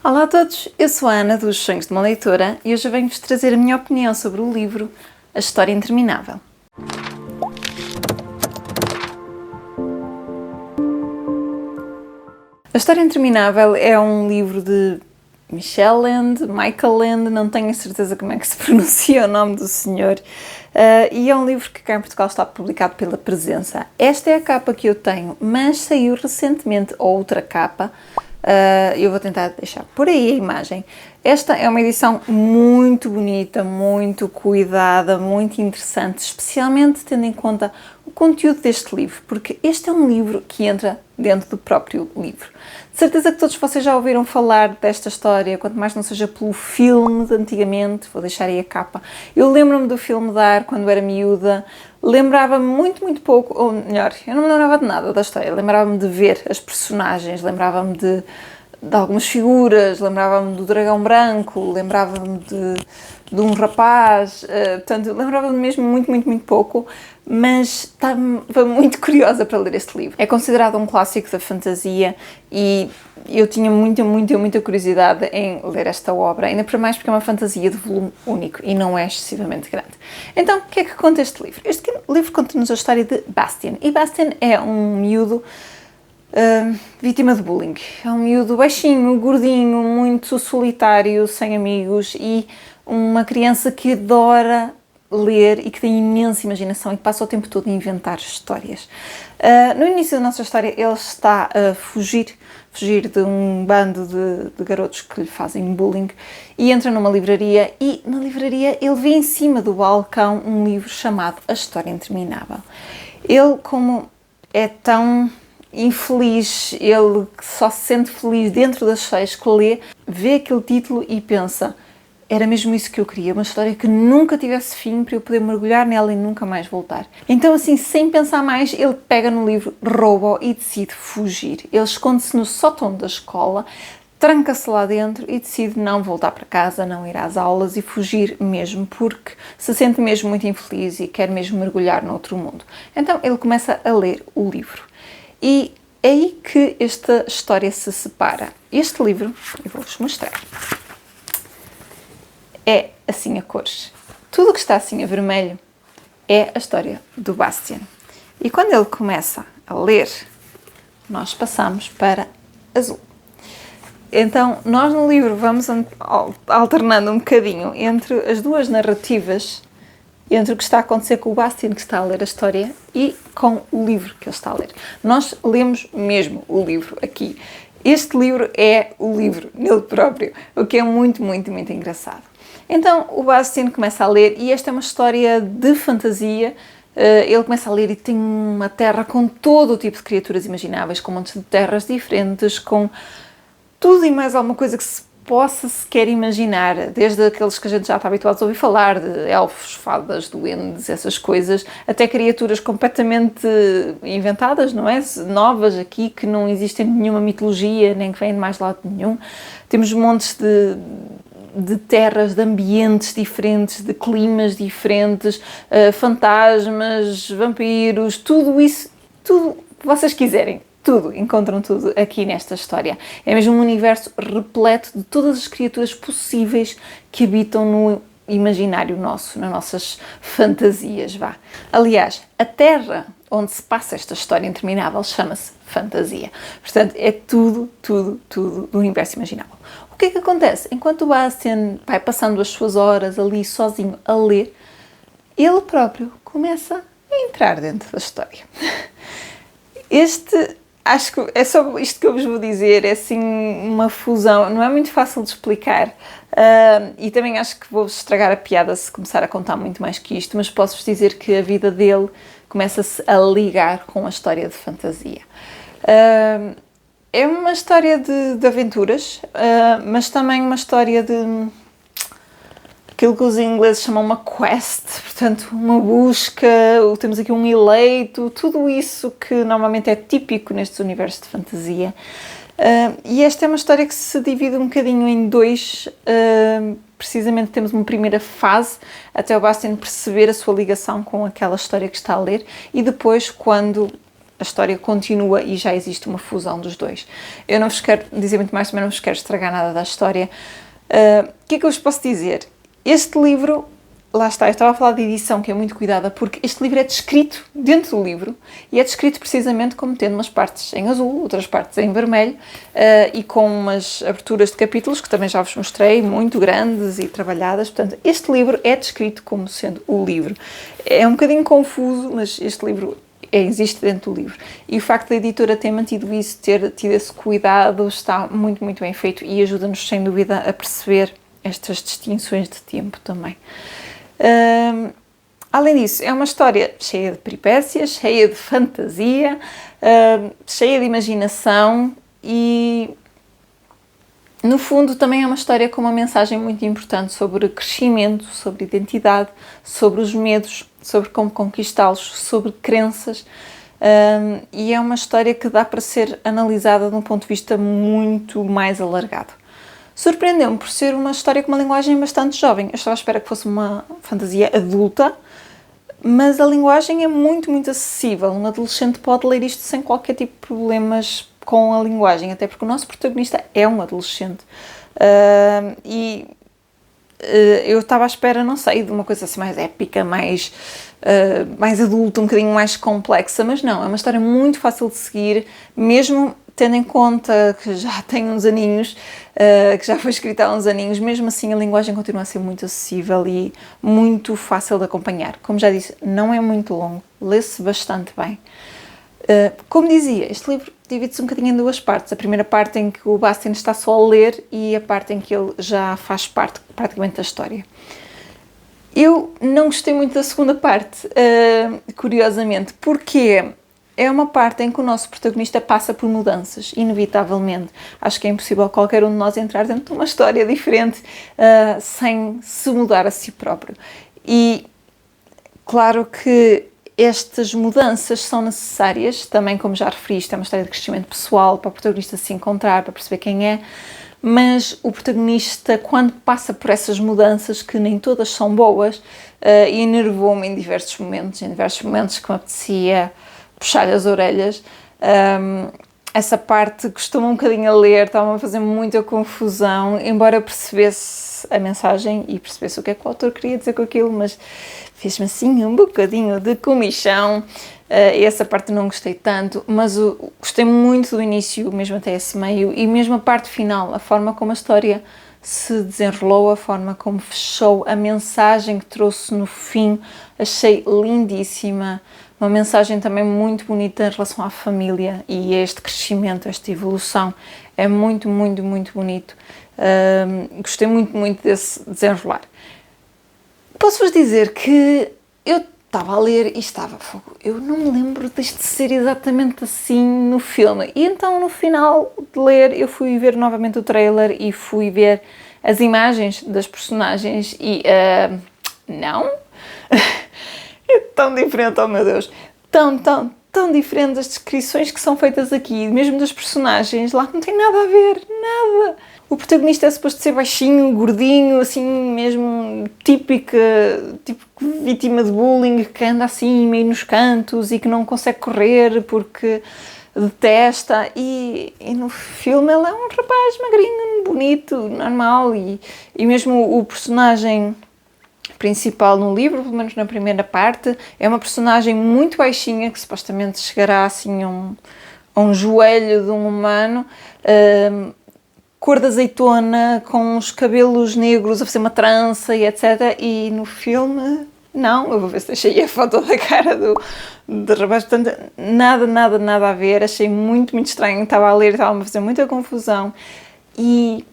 Olá a todos, eu sou a Ana dos Sonhos de uma Leitora e hoje venho-vos trazer a minha opinião sobre o livro A História Interminável. A História Interminável é um livro de Michael Land, não tenho a certeza como é que se pronuncia o nome do senhor, e é um livro que cá em Portugal está publicado pela Presença. Esta é a capa que eu tenho, mas saiu recentemente outra capa. Eu vou tentar deixar por aí a imagem. Esta é uma edição muito bonita, muito cuidada, muito interessante, especialmente tendo em conta o conteúdo deste livro, porque este é um livro que entra dentro do próprio livro. De certeza que todos vocês já ouviram falar desta história, quanto mais não seja pelo filme de antigamente, vou deixar aí a capa. Eu lembro-me do filme dar quando era miúda, lembrava-me muito pouco, ou melhor, eu não me lembrava de nada da história, lembrava-me de ver as personagens, lembrava-me de algumas figuras, lembrava-me do dragão branco, lembrava-me de um rapaz, portanto, lembrava-me mesmo muito pouco, mas estava muito curiosa para ler este livro. É considerado um clássico da fantasia e eu tinha muita curiosidade em ler esta obra, ainda por mais porque é uma fantasia de volume único e não é excessivamente grande. Então, o que é que conta este livro? Este livro conta-nos a história de Bastian, e Bastian é um miúdo vítima de bullying. É um miúdo baixinho, gordinho, muito solitário, sem amigos e uma criança que adora ler e que tem imensa imaginação e que passa o tempo todo a inventar histórias. No início da nossa história ele está a fugir de um bando de garotos que lhe fazem bullying e entra numa livraria e na livraria ele vê em cima do balcão um livro chamado A História Interminável. Ele, como é tão infeliz, ele só se sente feliz dentro das histórias que lê, vê aquele título e pensa: era mesmo isso que eu queria, uma história que nunca tivesse fim para eu poder mergulhar nela e nunca mais voltar. Então assim, sem pensar mais, ele pega no livro, rouba-o e decide fugir. Ele esconde-se no sótão da escola, tranca-se lá dentro e decide não voltar para casa, não ir às aulas e fugir mesmo, porque se sente mesmo muito infeliz e quer mesmo mergulhar noutro mundo. Então ele começa a ler o livro. E é aí que esta história se separa. Este livro, eu vou-vos mostrar, é assim a cores. Tudo o que está assim a vermelho é a história do Bastian. E quando ele começa a ler, nós passamos para azul. Então, nós no livro vamos alternando um bocadinho entre as duas narrativas, entre o que está a acontecer com o Bastian, que está a ler a história, e com o livro que ele está a ler. Nós lemos mesmo o livro aqui. Este livro é o livro nele próprio, o que é muito engraçado. Então o Bastian começa a ler e esta é uma história de fantasia. Ele começa a ler e tem uma terra com todo o tipo de criaturas imagináveis, com montes de terras diferentes, com tudo e mais alguma coisa que se possa sequer imaginar, desde aqueles que a gente já está habituado a ouvir falar, de elfos, fadas, duendes, essas coisas, até criaturas completamente inventadas, não é? Novas aqui, que não existem em nenhuma mitologia, nem que vêm de mais lado nenhum. Temos montes de terras, de ambientes diferentes, de climas diferentes, fantasmas, vampiros, tudo isso, tudo que vocês quiserem. Tudo, encontram tudo aqui nesta história. É mesmo um universo repleto de todas as criaturas possíveis que habitam no imaginário nosso, nas nossas fantasias, vá. Aliás, a terra onde se passa esta história interminável chama-se fantasia. Portanto, é tudo do universo imaginável. O que é que acontece? Enquanto o Bastian vai passando as suas horas ali sozinho a ler, ele próprio começa a entrar dentro da história. Acho que é só isto que eu vos vou dizer, é assim uma fusão, não é muito fácil de explicar, e também acho que vou-vos estragar a piada se começar a contar muito mais que isto, mas posso-vos dizer que a vida dele começa-se a ligar com a história de fantasia. É uma história de aventuras, mas também uma história de aquilo que os ingleses chamam uma quest, portanto, uma busca, temos aqui um eleito, tudo isso que normalmente é típico nestes universos de fantasia. E esta é uma história que se divide um bocadinho em dois. Precisamente temos uma primeira fase, até o Bastian perceber a sua ligação com aquela história que está a ler, e depois, quando a história continua e já existe uma fusão dos dois. Eu não vos quero dizer muito mais, também não vos quero estragar nada da história. O que é que eu vos posso dizer? Este livro, lá está, eu estava a falar de edição, que é muito cuidada, porque este livro é descrito dentro do livro e é descrito precisamente como tendo umas partes em azul, outras partes em vermelho e com umas aberturas de capítulos, que também já vos mostrei, muito grandes e trabalhadas. Portanto, este livro é descrito como sendo o livro. É um bocadinho confuso, mas este livro existe dentro do livro. E o facto da editora ter mantido isso, ter tido esse cuidado, está muito, muito bem feito e ajuda-nos, sem dúvida, a perceber estas distinções de tempo também. Além disso, é uma história cheia de peripécias, cheia de fantasia, cheia de imaginação e, no fundo, também é uma história com uma mensagem muito importante sobre crescimento, sobre identidade, sobre os medos, sobre como conquistá-los, sobre crenças, e é uma história que dá para ser analisada de um ponto de vista muito mais alargado. Surpreendeu-me por ser uma história com uma linguagem bastante jovem. Eu estava à espera que fosse uma fantasia adulta, mas a linguagem é muito, muito acessível. Um adolescente pode ler isto sem qualquer tipo de problemas com a linguagem, até porque o nosso protagonista é um adolescente. Eu estava à espera, não sei, de uma coisa assim mais épica, mais adulta, um bocadinho mais complexa, mas não, é uma história muito fácil de seguir, mesmo tendo em conta que já tem uns aninhos, que já foi escrita há uns aninhos, mesmo assim a linguagem continua a ser muito acessível e muito fácil de acompanhar. Como já disse, não é muito longo, lê-se bastante bem. Como dizia, este livro divide-se um bocadinho em duas partes. A primeira parte em que o Bastian está só a ler e a parte em que ele já faz parte praticamente da história. Eu não gostei muito da segunda parte, curiosamente, porque é uma parte em que o nosso protagonista passa por mudanças, inevitavelmente. Acho que é impossível qualquer um de nós entrar dentro de uma história diferente sem se mudar a si próprio. E claro que estas mudanças são necessárias, também como já referi, isto é uma história de crescimento pessoal, para o protagonista se encontrar, para perceber quem é, mas o protagonista, quando passa por essas mudanças, que nem todas são boas, enervou-me em diversos momentos que me apetecia puxar as orelhas. Essa parte custou-me um bocadinho a ler, estava-me a fazer muita confusão, embora eu percebesse a mensagem e percebesse o que é que o autor queria dizer com aquilo, mas fez-me assim um bocadinho de comichão. Essa parte não gostei tanto, mas gostei muito do início, mesmo até esse meio, e mesmo a parte final, a forma como a história se desenrolou, a forma como fechou, a mensagem que trouxe no fim, achei lindíssima. Uma mensagem também muito bonita em relação à família e a este crescimento, a esta evolução. É muito, muito, muito bonito. Gostei muito, muito desse desenrolar. Posso-vos dizer que eu estava a ler e estava... Eu não me lembro disto ser exatamente assim no filme. E então, no final de ler, eu fui ver novamente o trailer e fui ver as imagens das personagens e... não... É tão diferente, oh meu Deus, tão diferente das descrições que são feitas aqui, mesmo das personagens, lá não tem nada a ver, nada. O protagonista é suposto ser baixinho, gordinho, assim mesmo típico vítima de bullying, que anda assim meio nos cantos e que não consegue correr porque detesta, e no filme ele é um rapaz magrinho, bonito, normal, e mesmo o personagem principal no livro, pelo menos na primeira parte, é uma personagem muito baixinha, que supostamente chegará assim a um joelho de um humano, cor de azeitona, com os cabelos negros, a fazer uma trança e etc. E no filme, não, eu vou ver se achei a foto da cara do rapaz, portanto, nada a ver, achei muito, muito estranho, estava a ler, estava-me a fazer muita confusão, e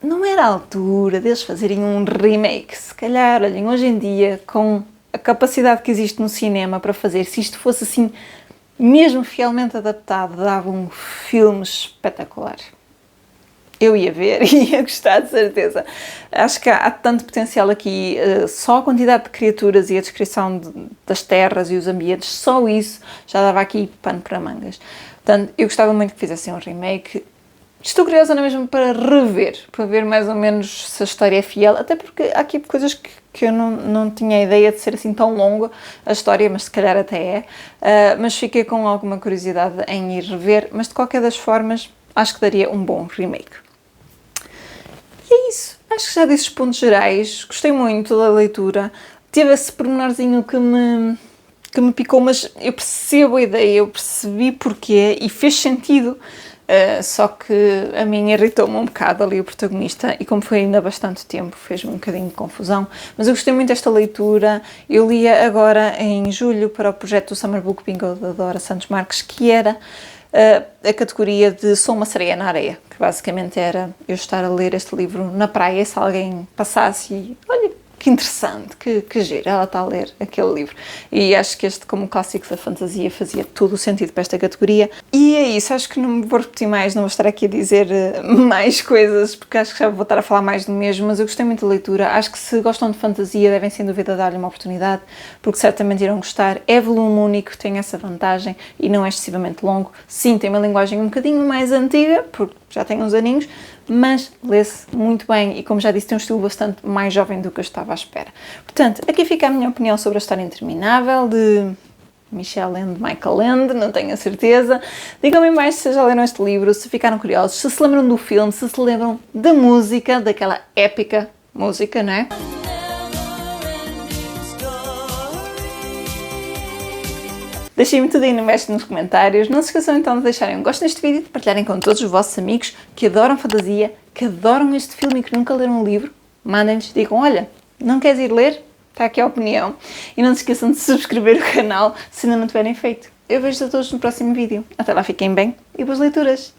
não era a altura deles fazerem um remake. Se calhar, olhem, hoje em dia, com a capacidade que existe no cinema para fazer, se isto fosse assim, mesmo fielmente adaptado, dava um filme espetacular. Eu ia ver e ia gostar, de certeza. Acho que há tanto potencial aqui, só a quantidade de criaturas e a descrição das terras e os ambientes, só isso já dava aqui pano para mangas. Portanto, eu gostava muito que fizessem um remake. Estou curiosa mesmo para rever, para ver mais ou menos se a história é fiel, até porque há aqui coisas que eu não tinha ideia de ser assim tão longa a história, mas se calhar até é. Mas fiquei com alguma curiosidade em ir rever, mas de qualquer das formas acho que daria um bom remake. E é isso, acho que já disse os pontos gerais, gostei muito da leitura, teve esse pormenorzinho que me picou, mas eu percebo a ideia, eu percebi porquê e fez sentido. Só que a mim irritou-me um bocado ali o protagonista e como foi ainda há bastante tempo fez-me um bocadinho de confusão, mas eu gostei muito desta leitura. Eu lia agora em julho para o projeto do Summer Book Bingo da Dora Santos Marques, que era a categoria de Sou uma Sereia na Areia, que basicamente era eu estar a ler este livro na praia, se alguém passasse e olha, que interessante, que giro, ela está a ler aquele livro. E acho que este, como clássico da fantasia, fazia todo o sentido para esta categoria. E é isso, acho que não me vou repetir mais, não vou estar aqui a dizer mais coisas, porque acho que já vou estar a falar mais do mesmo, mas eu gostei muito da leitura. Acho que se gostam de fantasia, devem sem dúvida dar-lhe uma oportunidade, porque certamente irão gostar. É volume único, tem essa vantagem e não é excessivamente longo. Sim, tem uma linguagem um bocadinho mais antiga, porque já tem uns aninhos, mas lê-se muito bem e, como já disse, tem um estilo bastante mais jovem do que eu estava à espera. Portanto, aqui fica a minha opinião sobre a História Interminável de Michelle Land, Michael Land, não tenho a certeza. Digam-me mais se já leram este livro, se ficaram curiosos, se lembram do filme, se lembram da música, daquela épica música, não é? Deixem-me tudo aí embaixo nos comentários. Não se esqueçam então de deixarem um gosto neste vídeo, de partilharem com todos os vossos amigos que adoram fantasia, que adoram este filme e que nunca leram um livro. Mandem-lhes, digam, olha, não queres ir ler? Está aqui a opinião. E não se esqueçam de subscrever o canal se ainda não tiverem feito. Eu vejo-vos a todos no próximo vídeo. Até lá, fiquem bem e boas leituras!